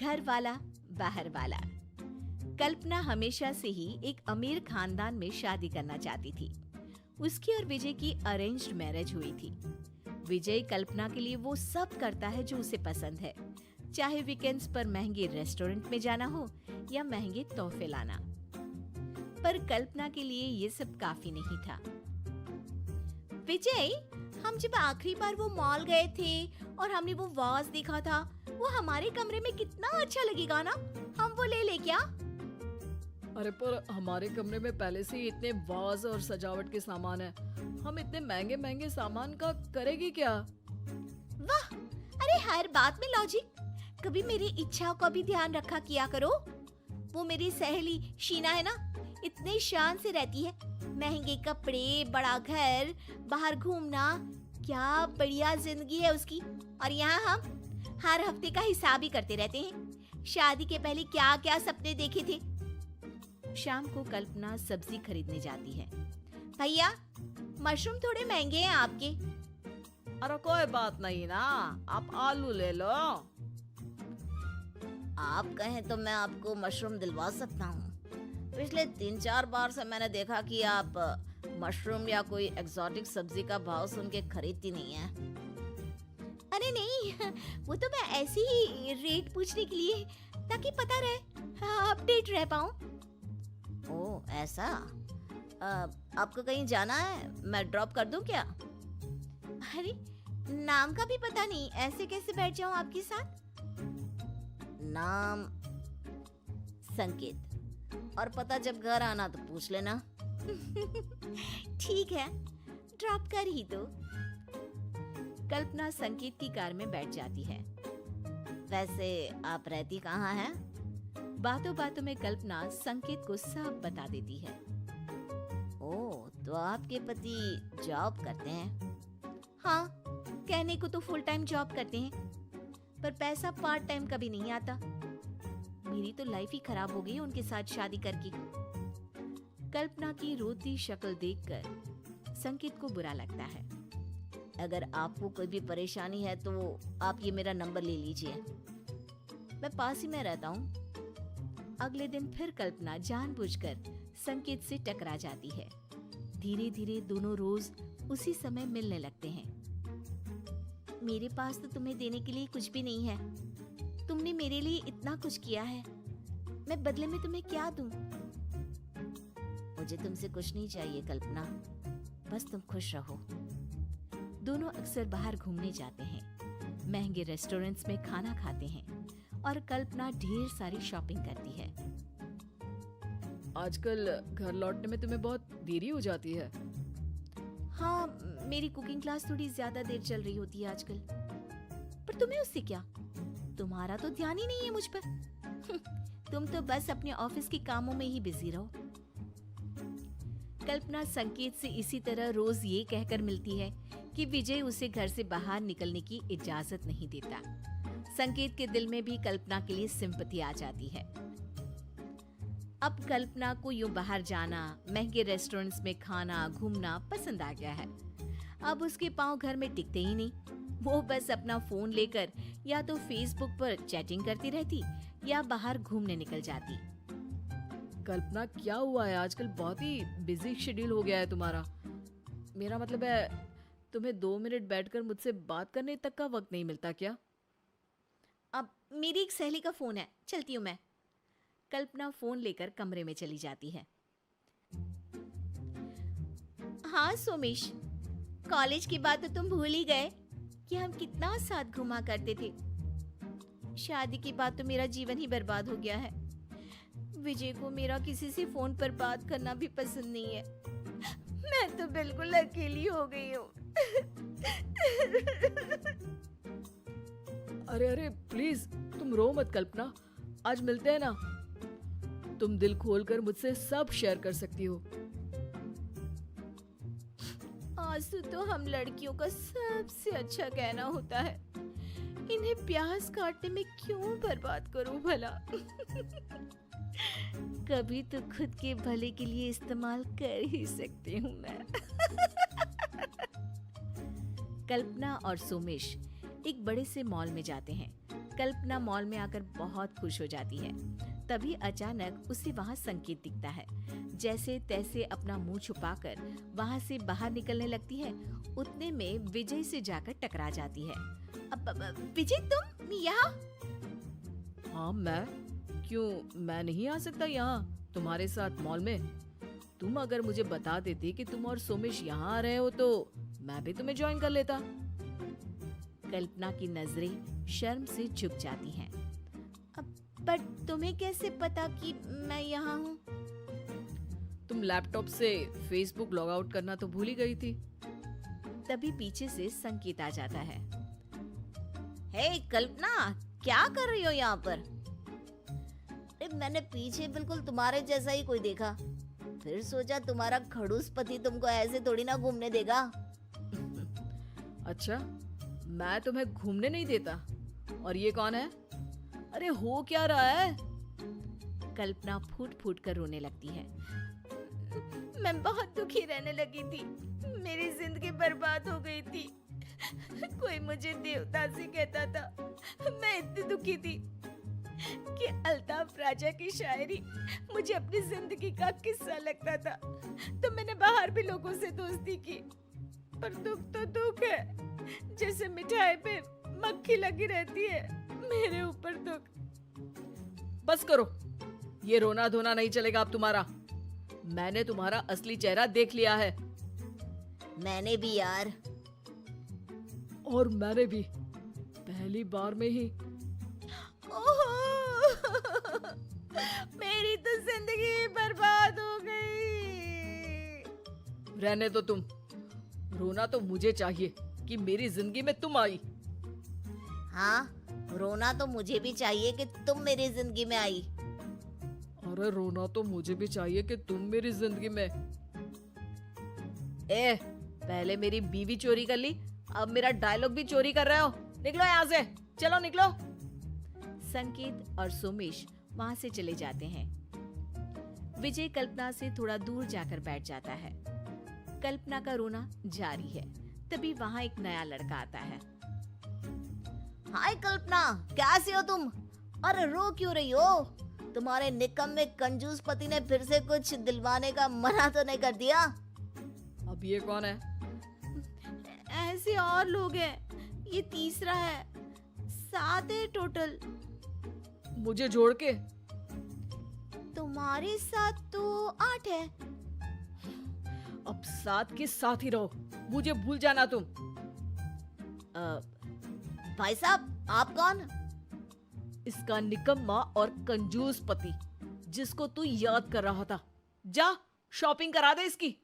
घर वाला बाहर वाला। कल्पना हमेशा से ही एक अमीर खानदान में शादी करना चाहती थी। उसकी और विजय की अरेंज्ड मैरिज हुई थी। विजय कल्पना के लिए वो सब करता है जो उसे पसंद है, चाहे वीकेंड्स पर महंगे रेस्टोरेंट में जाना हो या महंगे तोहफे लाना। पर कल्पना के लिए ये सब काफी नहीं था। विजय, हम जब आखिरी बार वो मॉल गए थे और हमने वो वाज देखा था, वो हमारे कमरे में कितना अच्छा लगेगा ना, हम वो ले क्या? अरे पर हमारे कमरे में पहले से ही इतने वाज और सजावट के सामान है, हम इतने महंगे महंगे सामान का करेगी क्या? वाह, अरे हर बात में लॉजिक। कभी मेरी इच्छाओं का भी ध्यान रखा किया करो। वो मेरी सहेली शीना है ना, इतने शान से रहती है। महंगे कपड़े, बड़ा घर, बाहर घूमना, क्या बढ़िया जिंदगी है उसकी। और यहाँ हम हर हफ्ते का हिसाब ही करते रहते हैं। शादी के पहले क्या क्या सपने देखे थे। शाम को कल्पना सब्जी खरीदने जाती है। भैया, मशरूम थोड़े महंगे हैं आपके। अरे कोई बात नहीं ना, आप आलू ले लो। आप कहें तो मैं आपको मशरूम दिलवा सकता हूँ। पिछले 3-4 बार से मैंने देखा कि आप मशरूम या कोई एक्सोटिक सब्जी का भाव सुन के खरीदती नहीं है। अरे नहीं, वो तो मैं ऐसे ही रेट पूछने के लिए, ताकि पता रहे, अपडेट रह पाऊँ। ओह ऐसा? आपको कहीं जाना है? मैं ड्रॉप कर दूं क्या? अरे नाम का भी पता नहीं, ऐसे कैसे बैठ जाऊं आपके साथ? नाम संकेत, और पता जब घर आना तो पूछ लेना। ठीक है, ड्रॉप कर ही दो। कल्पना संकेत की कार में बैठ जाती है। वैसे आप रहती कहाँ हैं? बातों बातों में कल्पना संकेत को सब बता देती है। ओह, तो आपके पति जॉब करते हैं? हाँ, कहने को तो फुल टाइम जॉब करते हैं, पर पैसा पार्ट टाइम कभी नहीं आता। मेरी तो लाइफ ही खराब हो गई उनके साथ शादी करके। कल्पना की रोती शक्ल देखकर संकेत को बुरा लगता है। अगर आपको कोई भी परेशानी है तो आप ये मेरा नंबर ले लीजिए, मैं पास ही में रहता हूँ। अगले दिन फिर कल्पना जानबूझकर संकेत से टकरा जाती है। धीरे धीरे दोनों रोज उसी समय मिलने लगते हैं। मेरे पास तो तुम्हें देने के लिए कुछ भी नहीं है। तुमने मेरे लिए इतना कुछ किया है, मैं बदले में तुम्हें क्या दूं? मुझे तुमसे कुछ नहीं चाहिए कल्पना, बस तुम खुश रहो। दोनों अक्सर बाहर घूमने जाते हैं, महंगे रेस्टोरेंट्स में खाना खाते हैं और कल्पना ढेर सारी शॉपिंग करती है। आजकल घर लौटने में तुम्हें बहुत देरी हो जाती है। हाँ, मेरी कुकिंग क्लास थोड़ी ज्यादा देर चल रही होती है आजकल। पर तुम्हें उससे क्या? तुम्हारा तो ध्यान ही नहीं है मुझ पर। तुम तो बस अपने ऑफिस के कामों में ही बिजी रहो। कल्पना संकेत से इसी तरह रोज ये कहकर मिलती है कि विजय उसे घर से बाहर निकलने की इजाजत नहीं देता। संकेत के दिल में भी कल्पना के लिए सिंपैथी आ जाती है। अब कल्पना को यूं बाहर जाना, महंगे रेस्टोरेंट्स में खाना, घूमना पसंद आ गया है। अब उसके पांव घर में टिकते ही नहीं। वो बस अपना फोन लेकर या तो फेसबुक पर चैटिंग करती रहती या बाहर घूमने निकल जाती। कल्पना, क्या हुआ है? आजकल बहुत ही बिजी शेड्यूल हो गया है तुम्हारा। मेरा मतलब है, तुम्हें 2 मिनट बैठकर मुझसे बात करने तक का वक्त नहीं मिलता क्या? अब मेरी एक सहेली का फोन है, चलती हूँ मैं। कल्पना फोन लेकर कमरे में चली जाती है। हाँ सोमेश, कॉलेज की बात तो तुम भूल ही गए कि हम कितना साथ घुमा करते थे। शादी के बाद तो मेरा जीवन ही बर्बाद हो गया है। विजय को मेरा किसी से फोन पर बात करना भी पसंद नहीं है। मैं तो बिल्कुल अकेली हो गई हूँ। अरे अरे प्लीज तुम रो मत कल्पना, आज मिलते हैं ना। तुम दिल खोलकर मुझसे सब शेयर कर सकती हो। आंसू तो हम लड़कियों का सबसे अच्छा कहना होता है। इन्हें प्यास काटने में क्यों बर्बाद करूं भला? कभी तो खुद के भले के लिए इस्तेमाल कर ही सकती हूँ मैं। कल्पना और सोमेश एक बड़े से मॉल में जाते हैं कल्पना मॉल में आकर बहुत खुश हो जाती है। तभी अचानक उसे वहाँ संकेत दिखता है। जैसे तैसे अपना मुंह छुपाकर वहाँ से बाहर निकलने लगती है। उतने में विजय से जाकर टकरा जाती है। विजय, तुम यहाँ? हाँ मैं? क्यों, मैं नहीं आ सकता यहाँ तुम्हारे साथ मॉल में? तुम अगर मुझे बता देती कि तुम और सोमेश यहाँ आ रहे हो तो मैं भी तुम्हें ज्वाइन कर लेता। कल्पना की नजरें शर्म से झुक जाती हैं। पर तुम्हें कैसे पता कि मैं यहाँ हूँ? तुम लैपटॉप से फेसबुक लॉग आउट करना तो भूल ही गई थी। तभी पीछे से संकेत आ जाता है। हे कल्पना, क्या कर रही हो यहाँ पर? मैंने पीछे बिल्कुल तुम्हारे जैसा ही कोई देखा, फिर सोचा तुम्हारा खड़ूस पति तुमको ऐसे थोड़ी ना घूमने देगा। अच्छा, मैं तुम्हें घूमने नहीं देता? और ये कौन है? अरे हो क्या रहा है? कल्पना फूट फूट कर रोने लगती है। मैं बहुत दुखी रहने लगी थी, मेरी जिंदगी बर्बाद हो गई थी। कोई मुझे देवता से कहता था। मैं इतनी दुखी थी कि अल्ताफ राजा की शायरी मुझे अपनी जिंदगी का किस्सा लगता था। तो मैंने बाहर भी लोगों से दोस्ती की, पर दुख तो दुख है, जैसे मिठाई पे मक्खी लगी रहती है मेरे ऊपर दुख। बस करो, ये रोना धोना नहीं चलेगा अब तुम्हारा। मैंने तुम्हारा असली चेहरा देख लिया है। मैंने भी यार। और मैंने भी, पहली बार में ही। मेरी तो जिंदगी बर्बाद हो गई। रहने दो तुम, रोना तो मुझे चाहिए कि मेरी जिंदगी में तुम आई। हाँ, रोना तो मुझे भी चाहिए कि तुम मेरी जिंदगी में आई। अरे रोना तो मुझे भी चाहिए कि तुम मेरी जिंदगी में। पहले मेरी बीवी चोरी कर ली, अब मेरा डायलॉग भी चोरी कर रहे हो। निकलो यहाँ से, चलो निकलो। संकेत और सोमेश वहां से चले जाते हैं। विजय कल्पना से थोड़ा दूर जाकर बैठ जाता है। कल्पना का रोना जारी है। तभी वहां एक नया लड़का आता है। हाय कल्पना, कैसी हो तुम? अरे रो क्यों रही हो? तुम्हारे निकम्मे कंजूस पति ने फिर से कुछ दिलवाने का मना तो नहीं कर दिया? अब ये कौन है? ऐसे और लोग हैं, ये तीसरा है, 7 है टोटल। मुझे जोड़ के? तुम्हारे साथ तो 8 है। अब 7 के साथ ही रहो, मुझे भूल जाना तुम। भाई साहब, आप कौन? इसका निकम्मा और कंजूस पति, जिसको तू याद कर रहा था। जा शॉपिंग करा दे इसकी।